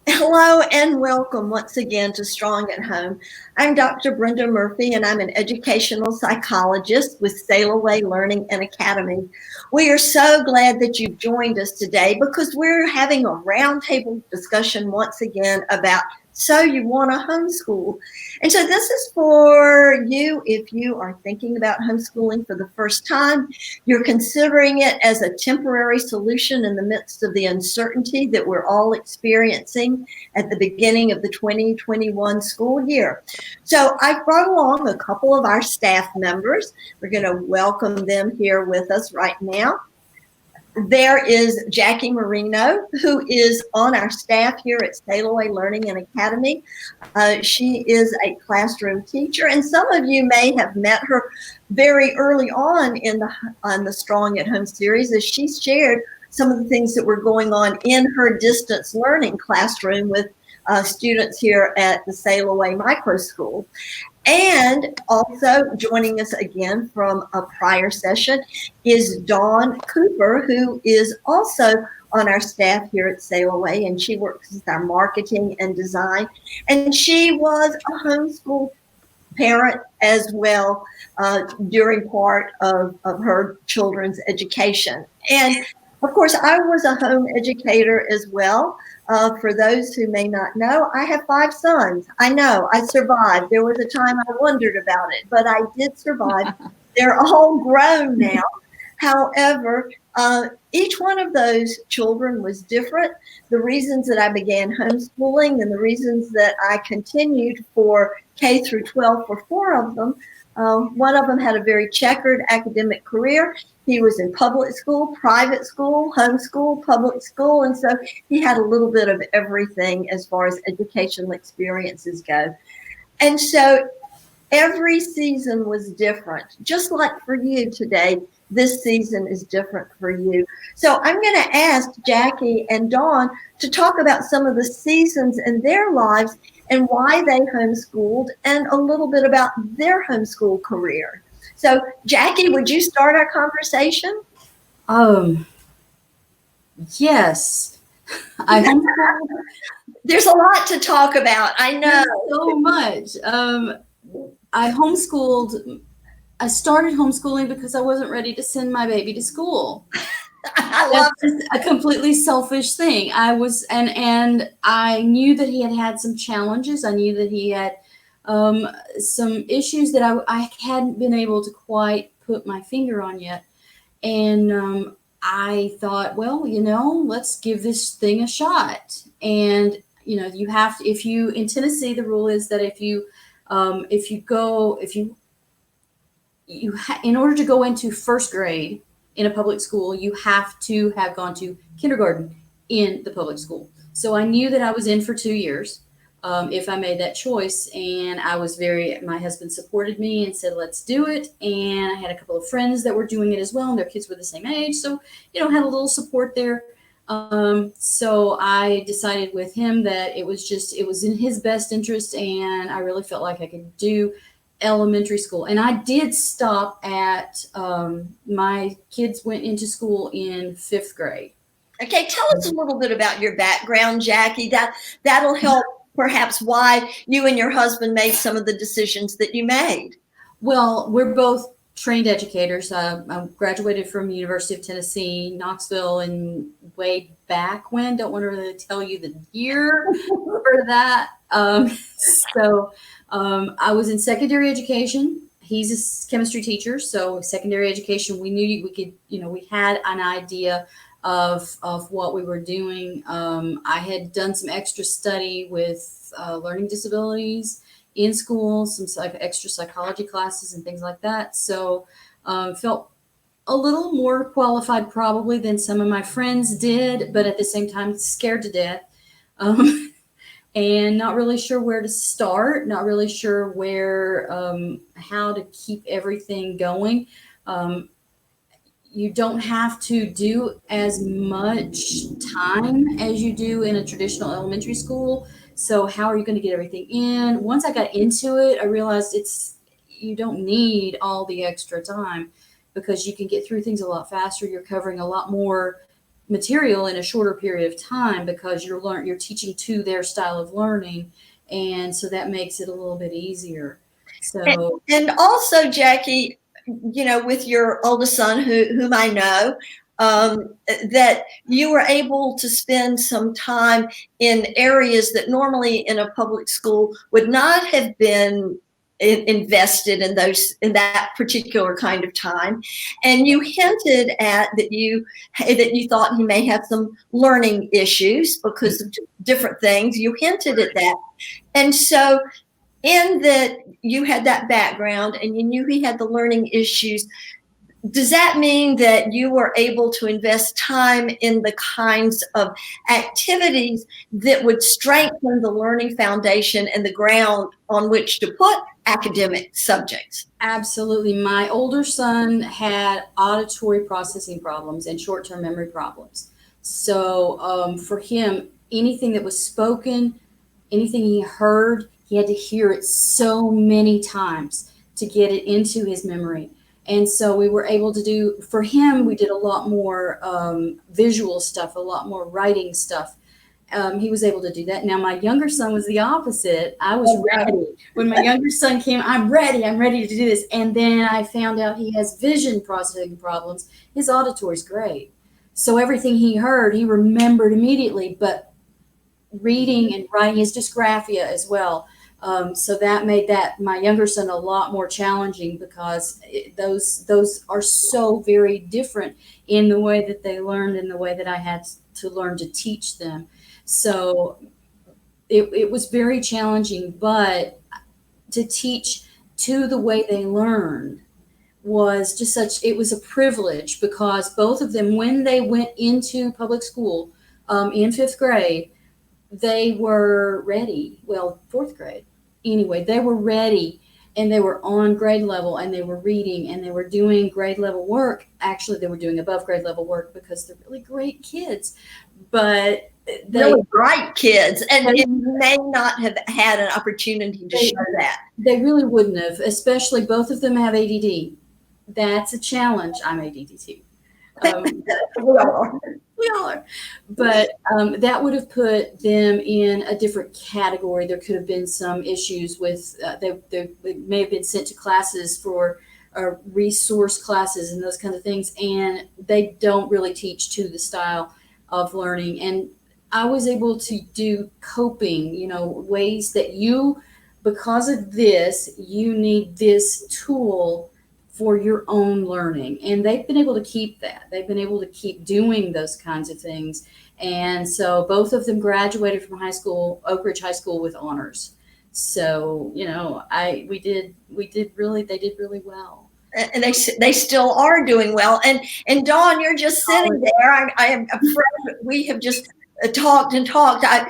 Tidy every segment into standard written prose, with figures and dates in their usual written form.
Hello and welcome once again to Strong at Home. I'm Dr. Brenda Murphy and I'm an educational psychologist with SailAway Learning and Academy. We are so glad that you've joined us today because we're having a roundtable discussion once again about so you want to homeschool. And so this is for you if you are thinking about homeschooling for the first time. You're considering it as a temporary solution in the midst of the uncertainty that we're all experiencing at the beginning of the 2021 school year. So I brought along a couple of our staff members. We're going to welcome them here with us right now. There is Jackie Moreno, who is on our staff here at SailAway Learning and Academy. She is a classroom teacher, and some of you may have met her very early on in the Strong at Home series as she shared some of the things that were going on in her distance learning classroom with students here at the SailAway MicroSchool. And also joining us again from a prior session is Dawn Cooper, who is also on our staff here at SailAway, and she works with our marketing and design. And she was a homeschool parent as well during part of her children's education. And of course, I was a home educator as well. For those who may not know, I have 5 sons. I know, I survived. There was a time I wondered about it, but I did survive. They're all grown now. However, each one of those children was different. The reasons that I began homeschooling and the reasons that I continued for K through 12 for 4 of them. One of them had a very checkered academic career. He was in public school, private school, homeschool, public school, and so he had a little bit of everything as far as educational experiences go. And so every season was different, just like for you today. This season is different for you. So I'm going to ask Jackie and Dawn to talk about some of the seasons in their lives and why they homeschooled and a little bit about their homeschool career. So, Jackie, would you start our conversation? Um, yes, I homeschooled. There's a lot to talk about. I know. There's so much. I homeschooled. I started homeschooling because I wasn't ready to send my baby to school. I That's love just a completely selfish thing. And I knew that he had had some challenges. I knew that he had some issues that I hadn't been able to quite put my finger on yet. And I thought, well, let's give this thing a shot. And you have to, if you in Tennessee, the rule is that in order to go into first grade in a public school, you have to have gone to kindergarten in the public school. So I knew that I was in for 2 years if I made that choice. And my husband supported me and said, let's do it. And I had a couple of friends that were doing it as well, and their kids were the same age. So, had a little support there. So I decided with him that it was in his best interest, and I really felt like I could do elementary school. And I did stop at my kids went into school in 5th grade. Okay, tell us a little bit about your background, Jackie. That'll help perhaps why you and your husband made some of the decisions that you made. Well, we're both trained educators. I graduated from University of Tennessee, Knoxville, and way back when. Don't want to really tell you the year for that. I was in secondary education. He's a chemistry teacher, so secondary education. We knew we could, we had an idea of what we were doing. I had done some extra study with learning disabilities in school, some extra psychology classes and things like that. So felt a little more qualified probably than some of my friends did, but at the same time scared to death. And not really sure where to start, not really sure how to keep everything going. You don't have to do as much time as you do in a traditional elementary school. So how are you going to get everything in? Once I got into it, I realized you don't need all the extra time because you can get through things a lot faster. You're covering a lot more material in a shorter period of time because you're teaching to their style of learning, and so that makes it a little bit easier. So And also, Jackie, with your oldest son, whom I know, that you were able to spend some time in areas that normally in a public school would not have been invested in that particular kind of time. And you hinted at that you thought he may have some learning issues because of different things. You hinted at that. And so in that you had that background and you knew he had the learning issues, does that mean that you were able to invest time in the kinds of activities that would strengthen the learning foundation and the ground on which to put academic subjects? absolutely. My older son had auditory processing problems and short-term memory problems. So for him, anything that was spoken, anything he heard, he had to hear it so many times to get it into his memory. And so we were able to do, for him, we did a lot more visual stuff, a lot more writing stuff. He was able to do that. Now, my younger son was the opposite. I was ready. When my younger son came, I'm ready to do this. And then I found out he has vision processing problems. His auditory's great. So everything he heard, he remembered immediately, but reading and writing, his dysgraphia as well. So that made my younger son a lot more challenging because those are so very different in the way that they learned and the way that I had to learn to teach them. So it was very challenging, but to teach to the way they learned was just it was a privilege because both of them, when they went into public school in fifth grade, they were ready. Well, fourth grade. Anyway, they were ready and they were on grade level and they were reading and they were doing grade level work. Actually, they were doing above grade level work because they're really great kids. But really bright kids, and it may not have had an opportunity to show that. They really wouldn't have, especially both of them have ADD. That's a challenge. I'm ADD too. We all are. But that would have put them in a different category. There could have been some issues with, they may have been sent to classes for resource classes and those kind of things. And they don't really teach to the style of learning. And I was able to do coping, ways that because of this, you need this tool for your own learning. And they've been able to keep that. They've been able to keep doing those kinds of things. And so both of them graduated from high school, Oak Ridge High School, with honors. So, they did really well. And they still are doing well. And Dawn, you're just sitting there. I am afraid we have just talked and talked. I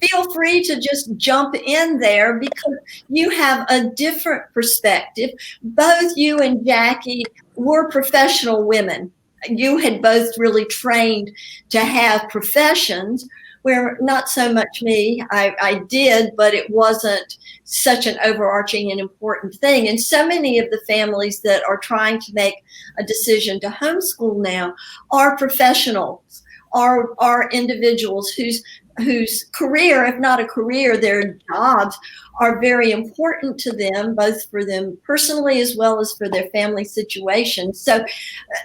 feel free to just jump in there because you have a different perspective. Both you and Jackie were professional women. You had both really trained to have professions where not so much me. I did, but it wasn't such an overarching and important thing. And so many of the families that are trying to make a decision to homeschool now are professionals, are individuals whose career, if not a career, their jobs are very important to them, both for them personally as well as for their family situation. So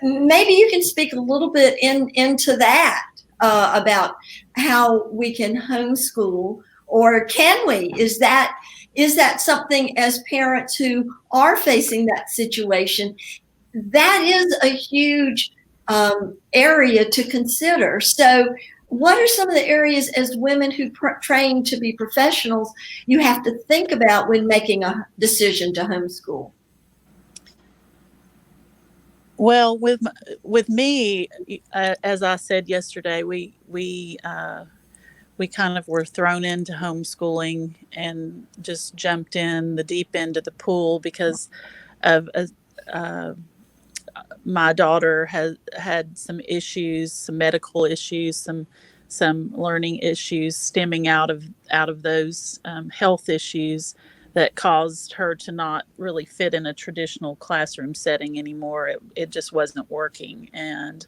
maybe you can speak a little bit into that about how we can homeschool, or can we? Is that something, as parents who are facing that situation, that is a huge area to consider. So what are some of the areas as women who train to be professionals you have to think about when making a decision to homeschool? Well, with me, as I said yesterday, we kind of were thrown into homeschooling and just jumped in the deep end of the pool because of my daughter has had some issues, some medical issues, some learning issues stemming out of those health issues that caused her to not really fit in a traditional classroom setting anymore. It just wasn't working. And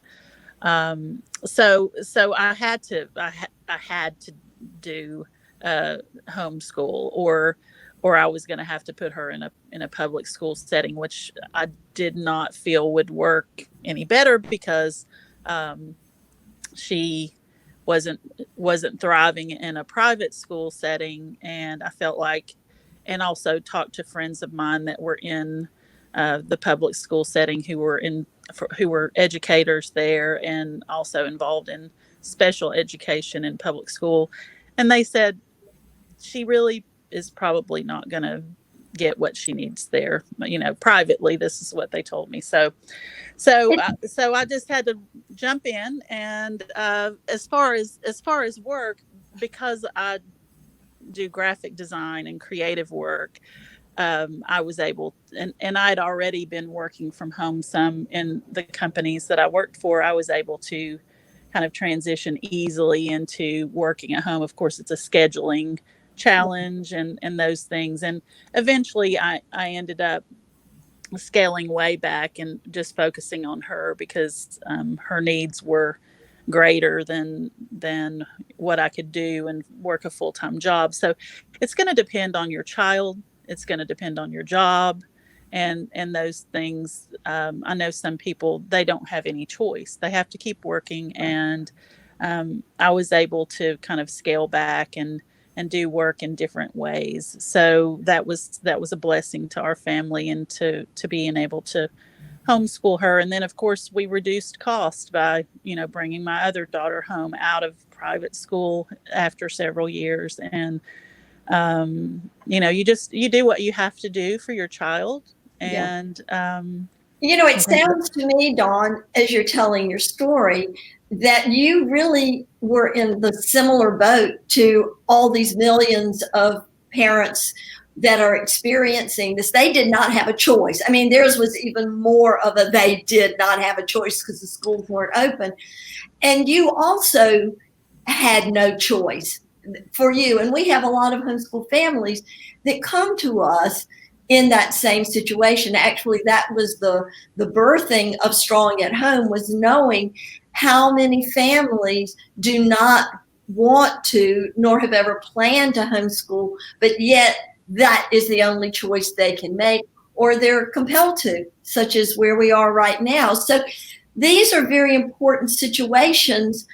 So I had to do homeschool, or I was going to have to put her in a public school setting, which I did not feel would work any better because she wasn't wasn't thriving in a private school setting, and I felt like, and also talked to friends of mine that were in the public school setting who were educators there and also involved in special education in public school, and they said she really is probably not going to get what she needs there. Privately, this is what they told me. So I just had to jump in, and as far as work, because I do graphic design and creative work, I was able, and I'd already been working from home some in the companies that I worked for. I was able to kind of transition easily into working at home. Of course, it's a scheduling challenge and those things. And eventually I ended up scaling way back and just focusing on her because her needs were greater than what I could do and work a full-time job. So it's going to depend on your child. It's going to depend on your job and those things. I know some people, they don't have any choice. They have to keep working. And I was able to kind of scale back and do work in different ways. So that was a blessing to our family, and to being able to homeschool her. And then of course we reduced cost by bringing my other daughter home out of private school after several years. And you do what you have to do for your child. And it sounds to me, Dawn, as you're telling your story, that you really were in the similar boat to all these millions of parents that are experiencing this. They did not have a choice. I mean, theirs was even more of a they did not have a choice because the schools weren't open. And you also had no choice for you. And we have a lot of homeschool families that come to us in that same situation. Actually, that was the birthing of Strong at Home, was knowing how many families do not want to, nor have ever planned to homeschool, but yet that is the only choice they can make, or they're compelled to, such as where we are right now. So these are very important situations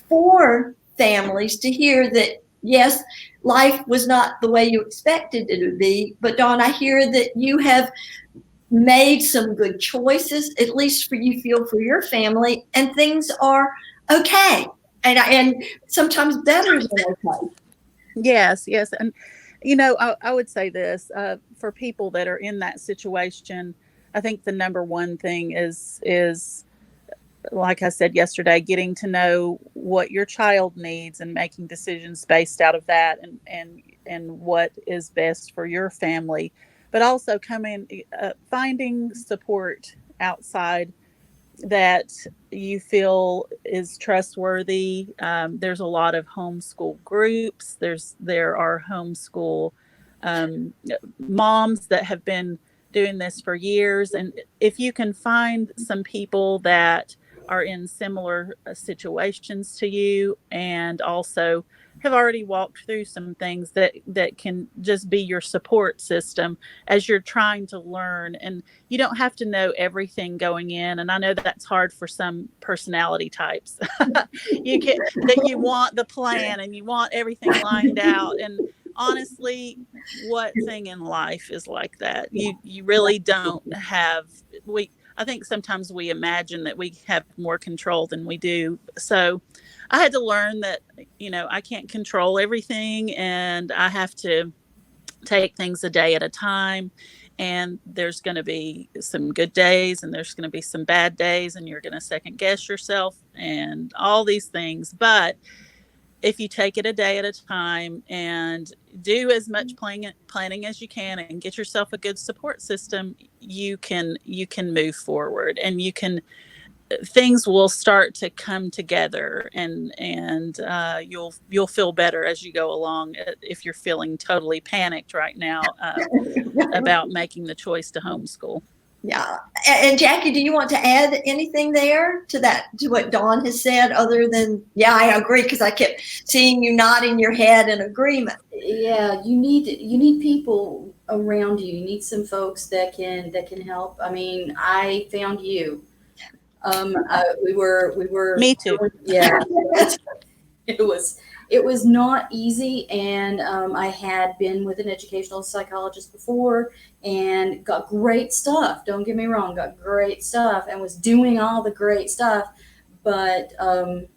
for families to hear that, yes, life was not the way you expected it to be. But Dawn, I hear that you have made some good choices, at least for you feel for your family, and things are okay. And sometimes better than okay. Yes. And, I would say this, for people that are in that situation, I think the number one thing is, like I said yesterday, getting to know what your child needs and making decisions based out of that, and what is best for your family, but also finding support outside that you feel is trustworthy. There's a lot of homeschool groups. There are homeschool moms that have been doing this for years. And if you can find some people that are in similar situations to you, and also have already walked through some things that can just be your support system as you're trying to learn. And you don't have to know everything going in. And I know that's hard for some personality types. You want the plan and you want everything lined out. And honestly, what thing in life is like that? You really don't have. I think sometimes we imagine that we have more control than we do. So I had to learn that, I can't control everything, and I have to take things a day at a time. And there's going to be some good days, and there's going to be some bad days, and you're going to second guess yourself and all these things. But if you take it a day at a time and do as much planning as you can, and get yourself a good support system, you can move forward, and things will start to come together, and you'll feel better as you go along. If you're feeling totally panicked right now about making the choice to homeschool. Yeah. And Jackie, do you want to add anything there to that, to what Dawn has said, other than, yeah, I agree, because I kept seeing you nodding your head in agreement. Yeah, you need people around you. You need some folks that can help. I mean, I found you. We were Me too. yeah. It was not easy, and I had been with an educational psychologist before and got great stuff. Don't get me wrong, got great stuff and was doing all the great stuff, but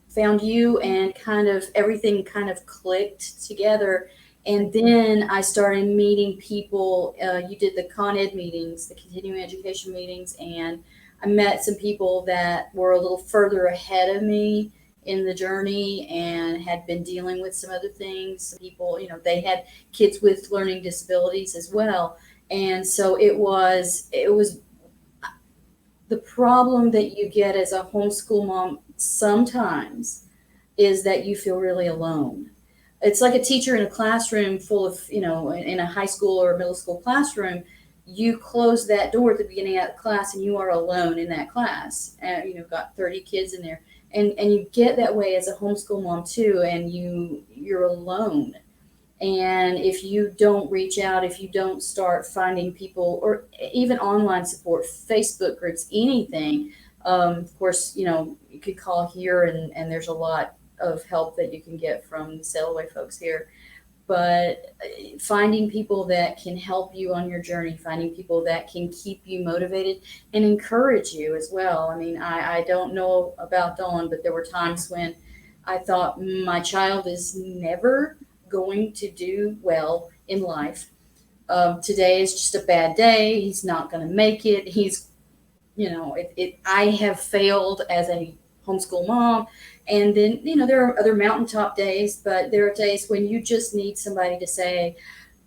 found you, and kind of everything kind of clicked together. And then I started meeting people. You did the Con Ed meetings, the continuing education meetings, and I met some people that were a little further ahead of me in the journey and had been dealing with some other things. Some people, they had kids with learning disabilities as well. And so it was the problem that you get as a homeschool mom sometimes is that you feel really alone. It's like a teacher in a classroom full of, in a high school or middle school classroom. You close that door at the beginning of the class and you are alone in that class. And got 30 kids in there. And you get that way as a homeschool mom too, and you're alone. And if you don't reach out, if you don't start finding people, or even online support, Facebook groups, anything, of course, you could call here, and there's a lot of help that you can get from the SailAway folks here. But finding people that can help you on your journey, finding people that can keep you motivated and encourage you as well. I mean, I don't know about Dawn, but there were times when I thought my child is never going to do well in life. Today is just a bad day. He's not going to make it. I have failed as a homeschool mom. And then, there are other mountaintop days, but there are days when you just need somebody to say,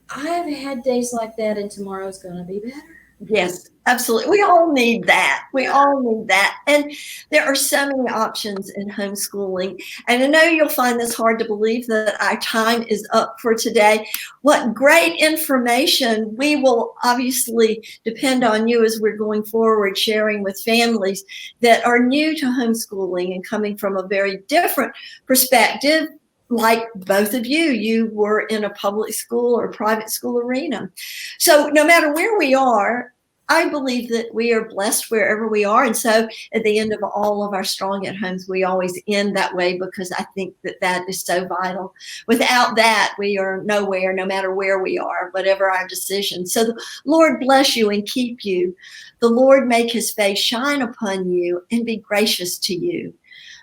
I've had days like that, and tomorrow's going to be better. Yes, absolutely. We all need that. We all need that. And there are so many options in homeschooling. And I know you'll find this hard to believe that our time is up for today. What great information. We will obviously depend on you as we're going forward, sharing with families that are new to homeschooling and coming from a very different perspective. Like both of you were in a public school or private school arena. So no matter where we are, I believe that we are blessed wherever we are. And so at the end of all of our Strong at Homes, we always end that way, because I think that is so vital. Without that, we are nowhere, no matter where we are, whatever our decision. So the Lord bless you and keep you. The Lord make his face shine upon you and be gracious to you.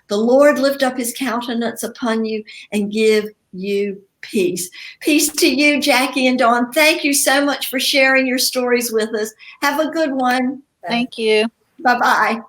The Lord lift up his countenance upon you and give you peace. Peace to you, Jackie and Dawn. Thank you so much for sharing your stories with us. Have a good one. Thank you. Bye-bye.